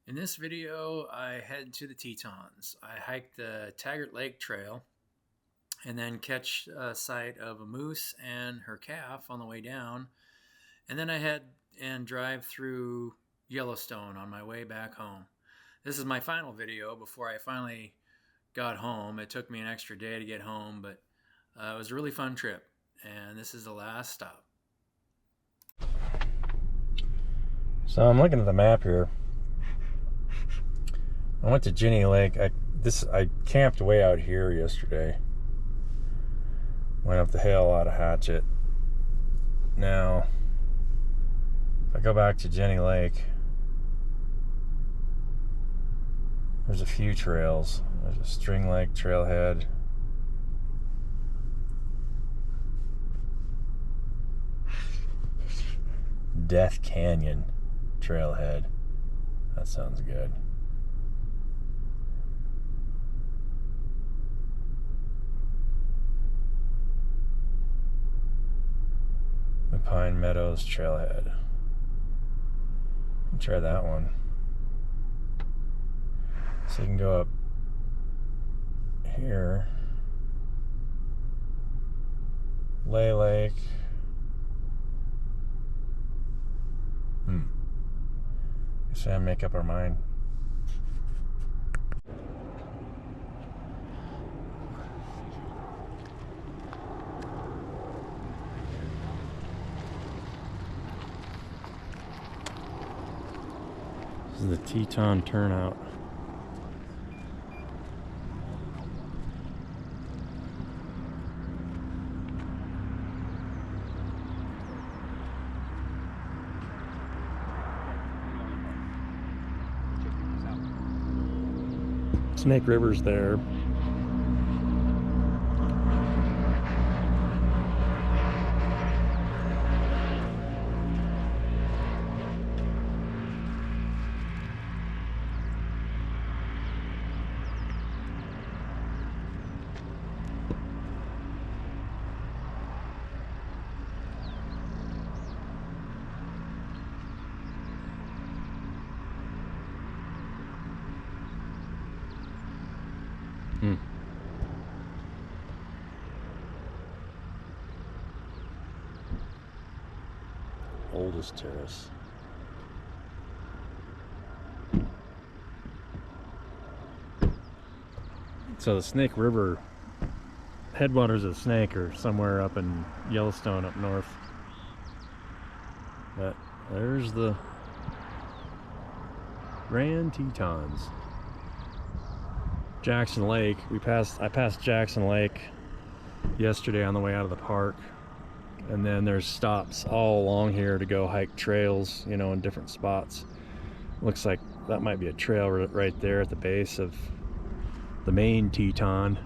In this video, I head to the Tetons. I hike the Taggart Lake Trail and then catch sight of a moose and her calf on the way down. And then I head and drive through Yellowstone on my way back home. This is my final video before I finally got home. It took me an extra day to get home, but it was a really fun trip. And this is the last stop. So I'm looking at the map here. I went to Jenny Lake. I camped way out here yesterday. Went up the hill out of Hatchet. Now, if I go back to Jenny Lake, there's a few trails. There's a String Lake trailhead. Death Canyon trailhead. That sounds good. The Pine Meadows trailhead. Try that one. So you can go up here. Lay Lake. Guess we gotta make up our mind. This is the Teton turnout. Snake River's there. Oldest terrace. So the Snake River headwaters of the Snake are somewhere up in Yellowstone up north. But there's the Grand Tetons. Jackson Lake. I passed Jackson Lake yesterday on the way out of the park. And then there's stops all along here to go hike trails, you know, in different spots. Looks like that might be a trail right there at the base of the main Teton.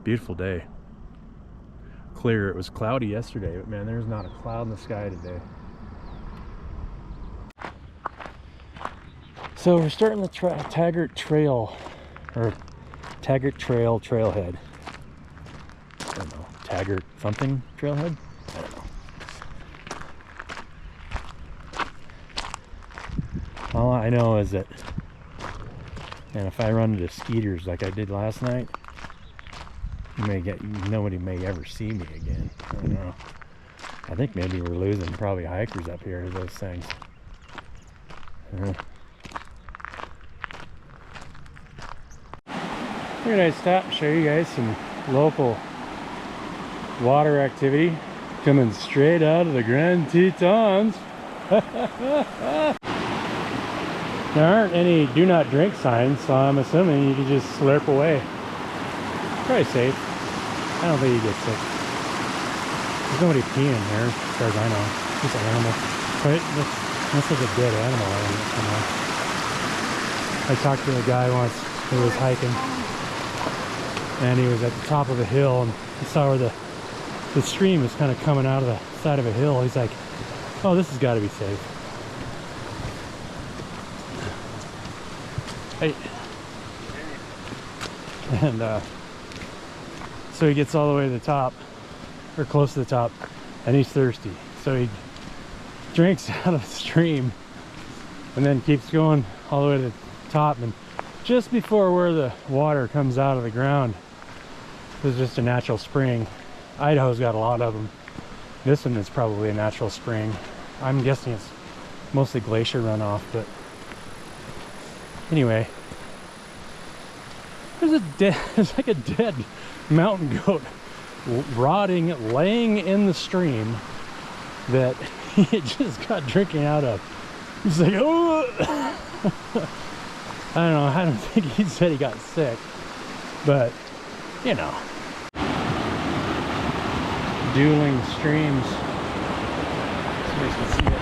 Beautiful day. Clear. It was cloudy yesterday, but man, there's not a cloud in the sky today. So we're starting the Taggart Trail, or Taggart Trail trailhead. I don't know, Taggart something trailhead? I don't know. All I know is that, and if I run into skeeters like I did last night, nobody may ever see me again. I don't know. I think maybe we're losing probably hikers up here to those things. Figured I'd stop and show you guys some local water activity coming straight out of the Grand Tetons. There aren't any do not drink signs, so I'm assuming you can just slurp away. Probably safe. I don't think you get sick. There's nobody peeing in there, as far as I know. Just an animal. Right? That's like a dead animal. I talked to a guy once who was hiking, and he was at the top of a hill, and he saw where the stream is kind of coming out of the side of a hill. He's like, oh, this has got to be safe. Hey. And so he gets all the way to the top, or close to the top, and he's thirsty. So he drinks out of the stream and then keeps going all the way to the top. And just before where the water comes out of the ground, there's just a natural spring. Idaho's got a lot of them. This one is probably a natural spring. I'm guessing it's mostly glacier runoff, but anyway, there's like a dead mountain goat rotting, laying in the stream that he just got drinking out of. He's like, oh! I don't know, I don't think he said he got sick, but you know, dueling streams. So you guys can see it.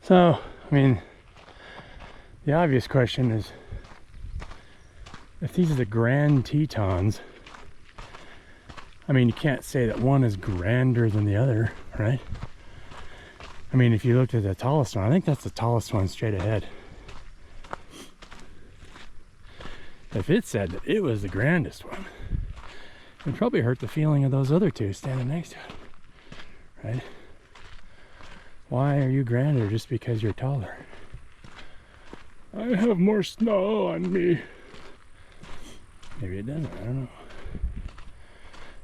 So, I mean, the obvious question is, if these are the Grand Tetons, I mean, you can't say that one is grander than the other, right? I mean, if you looked at the tallest one, I think that's the tallest one straight ahead. If it said that it was the grandest one, it would probably hurt the feeling of those other two standing next to it, right? Why are you grander just because you're taller? I have more snow on me. Maybe it doesn't, I don't know.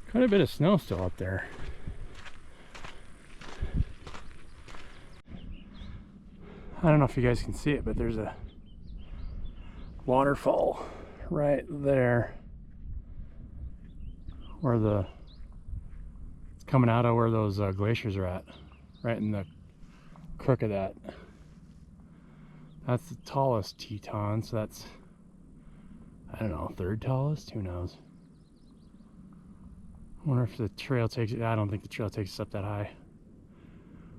Quite a bit of snow still up there. I don't know if you guys can see it, but there's a waterfall right there where it's coming out of where those glaciers are at, right in the crook of that. That's the tallest Teton, so that's, I don't know, third tallest, who knows. I wonder if the trail takes it. I don't think the trail takes us up that high,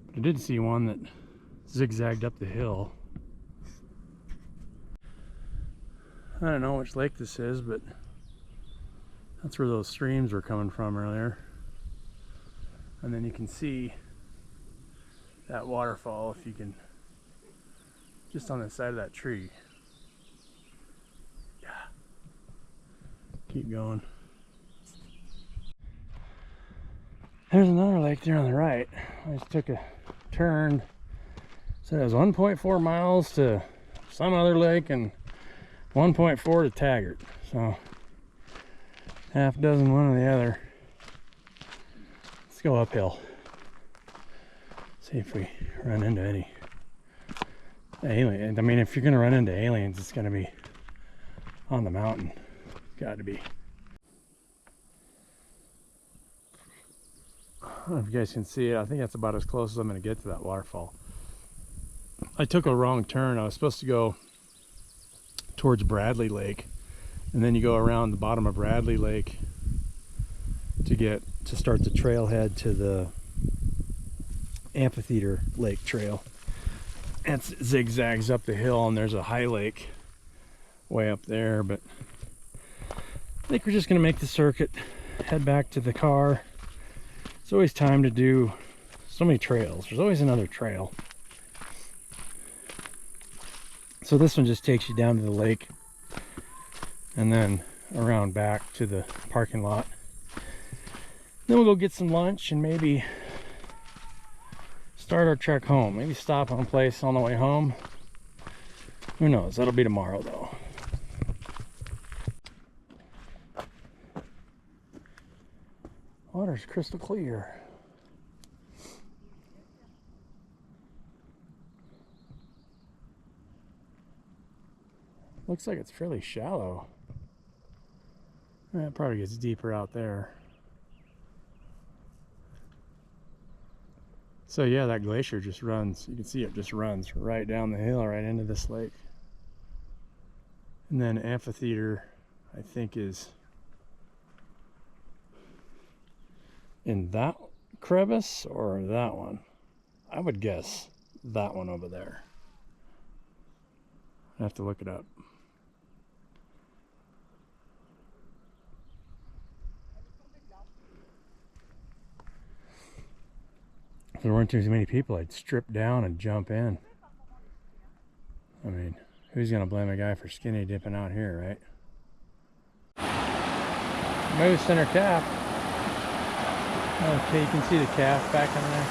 but I did see one that zigzagged up the hill. I don't know which lake this is, but that's where those streams were coming from earlier. And then you can see that waterfall if you can, just on the side of that tree. Yeah. Keep going. There's another lake there on the right. I just took a turn. Said it was 1.4 miles to some other lake and 1.4 to Taggart. So half dozen one or the other. Let's go uphill. See if we run into any aliens. I mean, if you're gonna run into aliens, it's gonna be on the mountain. Got to be. I don't know if you guys can see it. I think that's about as close as I'm gonna get to that waterfall. I took a wrong turn. I was supposed to go towards Bradley Lake, and then you go around the bottom of Bradley Lake to start the trailhead to the Amphitheater Lake Trail. And it zigzags up the hill, and there's a high lake way up there, but I think we're just gonna make the circuit, head back to the car. It's always time to do so many trails. There's always another trail. So this one just takes you down to the lake and then around back to the parking lot. Then we'll go get some lunch and maybe start our trek home. Maybe stop on a place on the way home. Who knows? That'll be tomorrow though. Water's crystal clear. Looks like it's fairly shallow. It probably gets deeper out there. So yeah, that glacier just runs, you can see it just runs right down the hill, right into this lake. And then Amphitheater, I think, is in that crevice or that one. I would guess that one over there. I have to look it up. there weren't too many people, I'd strip down and jump in. I mean, who's gonna blame a guy for skinny dipping out here, right? Moose and her calf. Okay, you can see the calf back in there.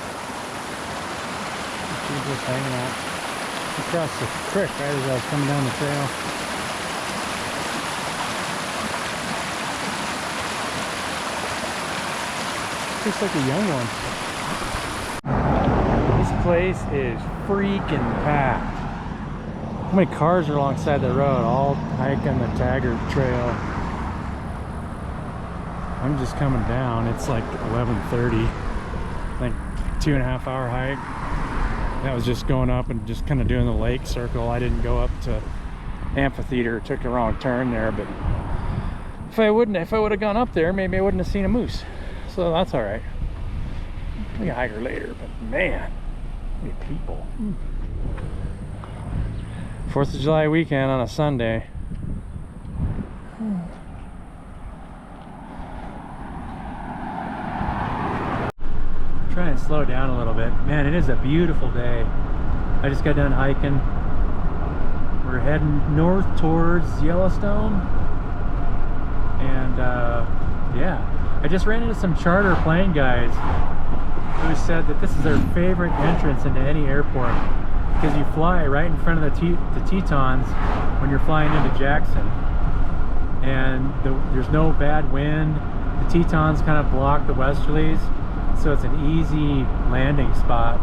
She's just hanging out. Across the creek right as I was coming down the trail. Looks like a young one. This place is freaking packed. How many cars are alongside the road, all hiking the Taggart Trail? I'm just coming down. It's like 11:30. Like 2.5 hour hike. That was just going up and just kind of doing the lake circle. I didn't go up to amphitheater. Took a wrong turn there, but if I would have gone up there, maybe I wouldn't have seen a moose. So that's all right. We can hike her later, but man, look at people. 4th of July weekend on a Sunday. Try and slow down a little bit. Man, it is a beautiful day. I just got done hiking. We're heading north towards Yellowstone. And yeah, I just ran into some charter plane guys who said that this is their favorite entrance into any airport because you fly right in front of the Tetons when you're flying into Jackson. And there's no bad wind. The Tetons kind of block the westerlies. So it's an easy landing spot.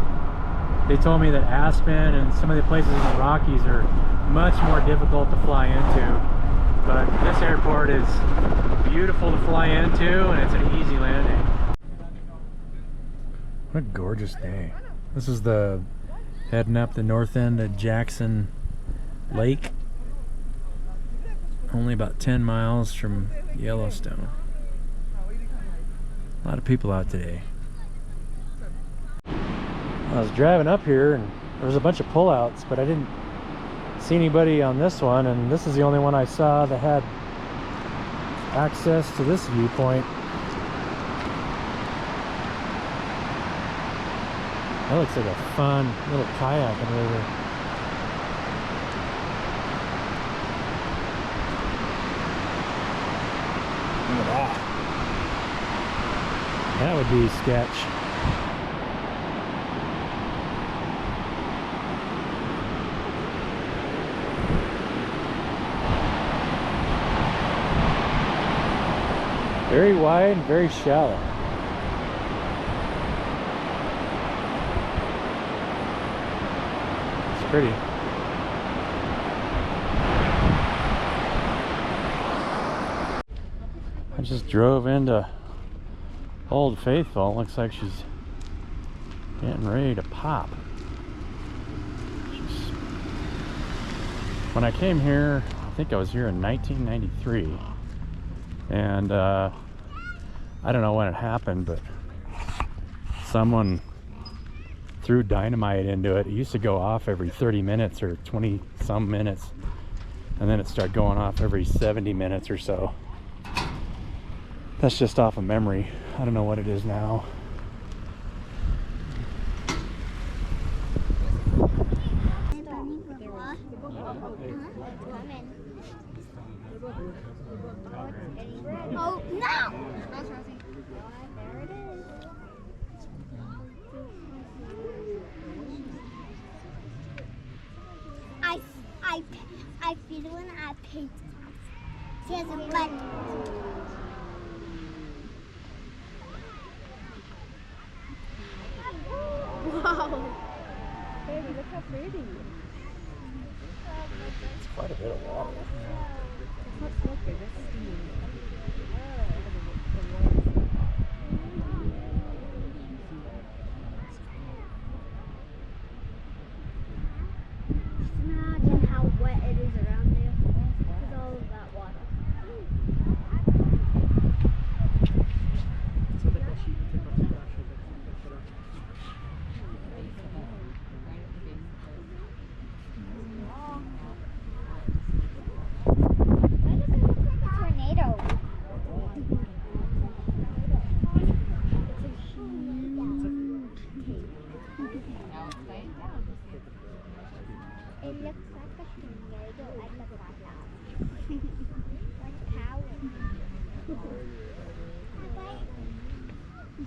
They told me that Aspen and some of the places in the Rockies are much more difficult to fly into. But this airport is beautiful to fly into and it's an easy landing. What a gorgeous day. This is the heading up the north end of Jackson Lake. Only about 10 miles from Yellowstone. A lot of people out today. I was driving up here and there was a bunch of pullouts, but I didn't see anybody on this one, and this is the only one I saw that had access to this viewpoint. That looks like a fun little kayaking river. Look at that. That would be sketch. Very wide, very shallow. It's pretty. I just drove into Old Faithful. Looks like she's getting ready to pop. When I came here, I think I was here in 1993. And I don't know when it happened, but someone threw dynamite into it. It used to go off every 30 minutes or 20 some minutes, and then it started going off every 70 minutes or so. That's just off of memory. I don't know what it is now. Oh no! I feel when I paint. She has a black. Wow! Baby, look how pretty. It's quite a bit of water. It's not smoky, that's steam. Imagine how wet it is around there with all of that water. Why does it look like a tornado?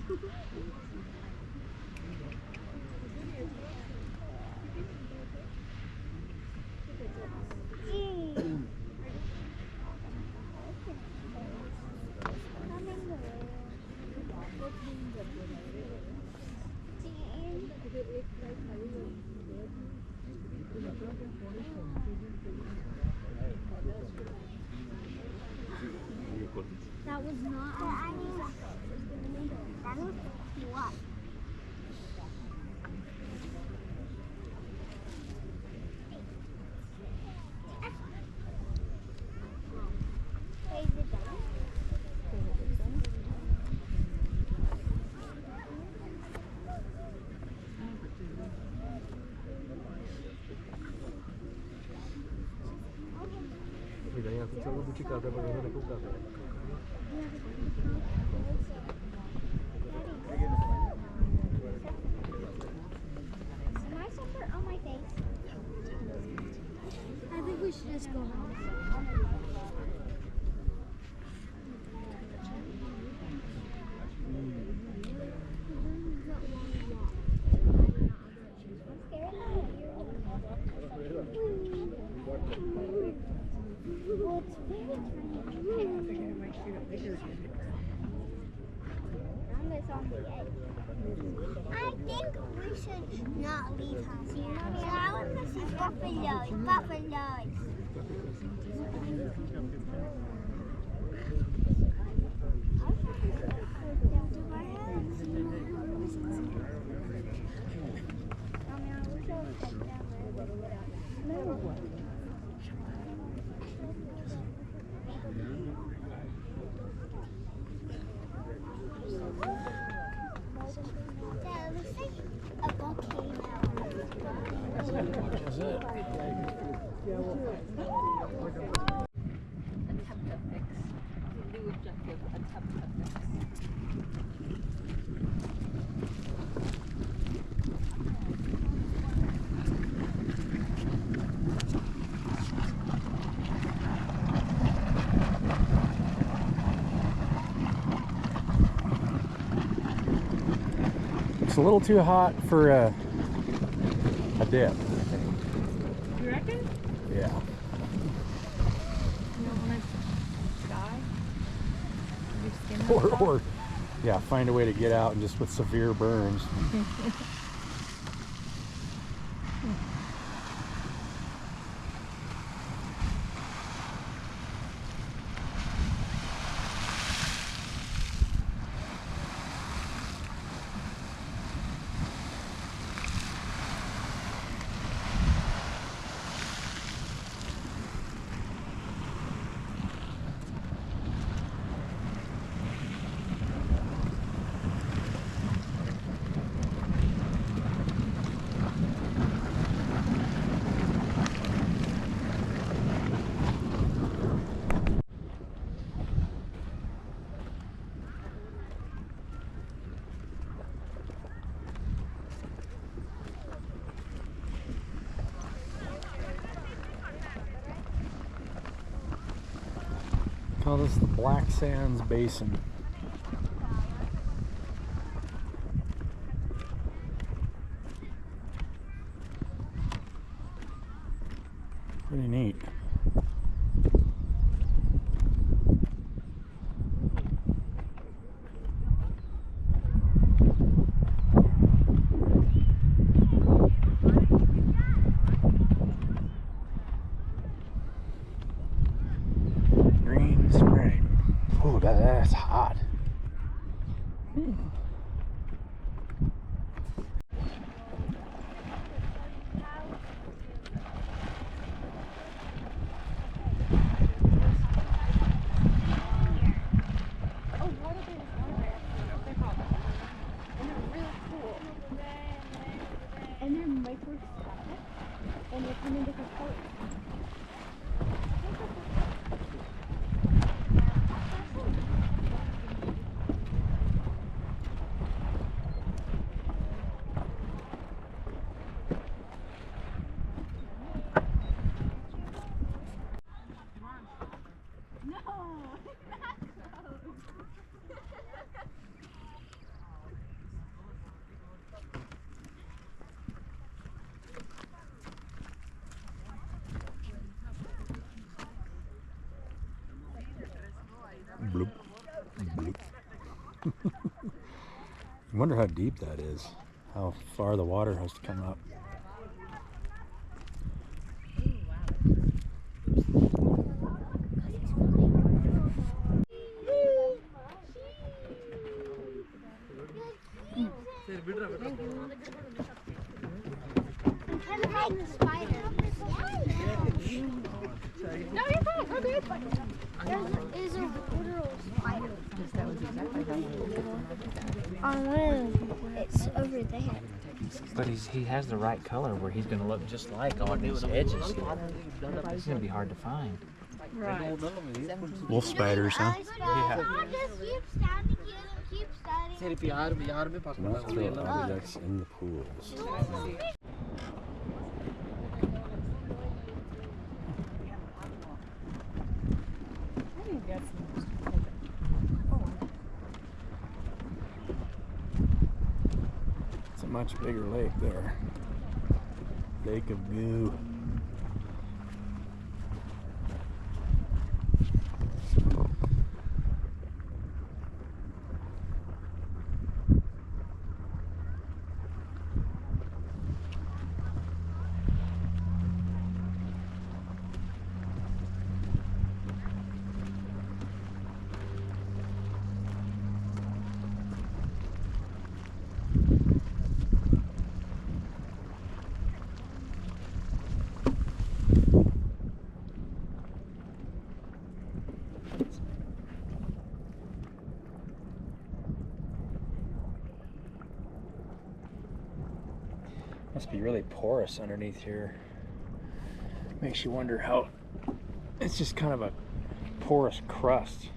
That was not. That was what? Is it done? Am I sunburned on my face? I think we should just go home. I think we should not leave house here. So I want to see buffaloes. Buffaloes. That looks like a volcano. Is it? Attempt to fix. New objective, attempt to fix. It's a little too hot for a dip. You reckon? Yeah. You don't want to die? Your skin Or yeah, find a way to get out and just with severe burns. Call this the Black Sands Basin. Pretty neat. Green Spring. Oh, that's hot. And they're microscopic, and they come in different colors. I wonder how deep that is. How far the water has to come up. Kind of like the spider. No, you're fine. I'll do it. There's a literal spider. It's over there. But he has the right color where he's going to look just like all these edges here. It's going to be hard to find. Right. Wolf spiders, huh? Yeah. Just keep standing here and keep standing. Not throw objects in the pools. I think that's It's a much bigger lake there. Lake of Goo. Must be really porous underneath here. Makes you wonder how it's just kind of a porous crust.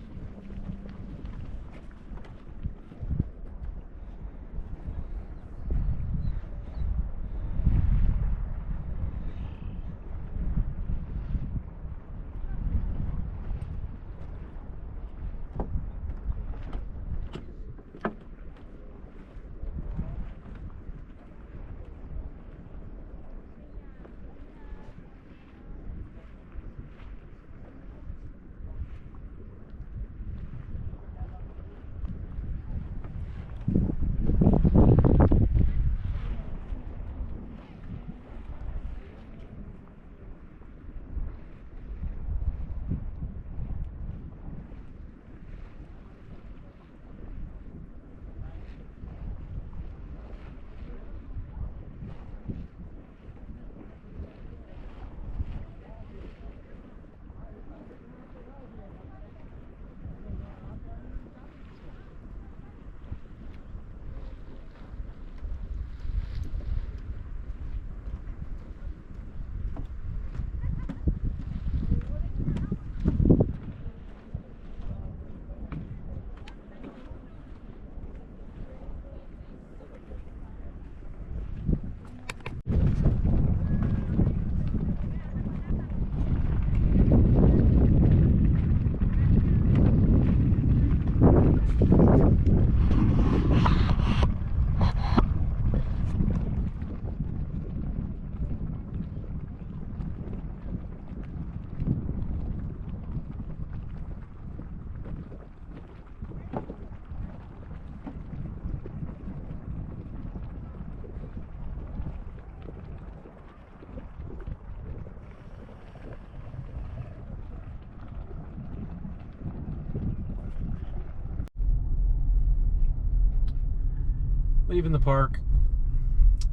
Leaving the park.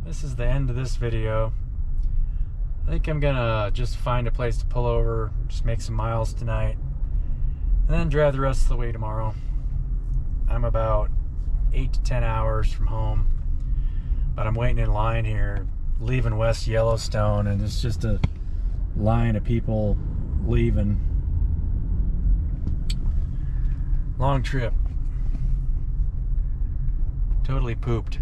This is the end of this video. I think I'm gonna just find a place to pull over, just make some miles tonight, and then drive the rest of the way tomorrow. I'm about 8 to 10 hours from home, but I'm waiting in line here, leaving West Yellowstone, and it's just a line of people leaving. Long trip. Totally pooped.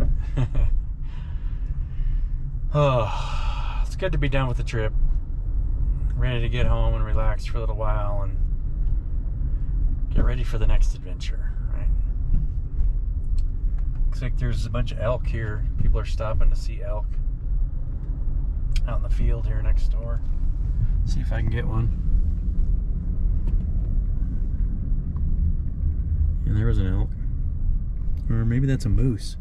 Oh, it's good to be done with the trip. Ready to get home and relax for a little while and get ready for the next adventure, right? Looks like there's a bunch of elk here. People are stopping to see elk out in the field here next door. See if I can get one. And there was an elk. Or maybe that's a moose.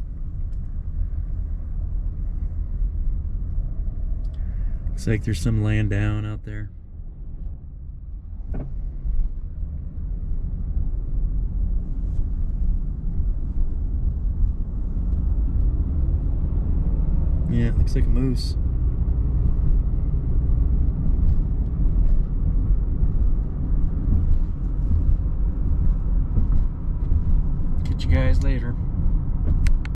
Looks like there's some laying down out there. Yeah, it looks like a moose. Catch you guys later.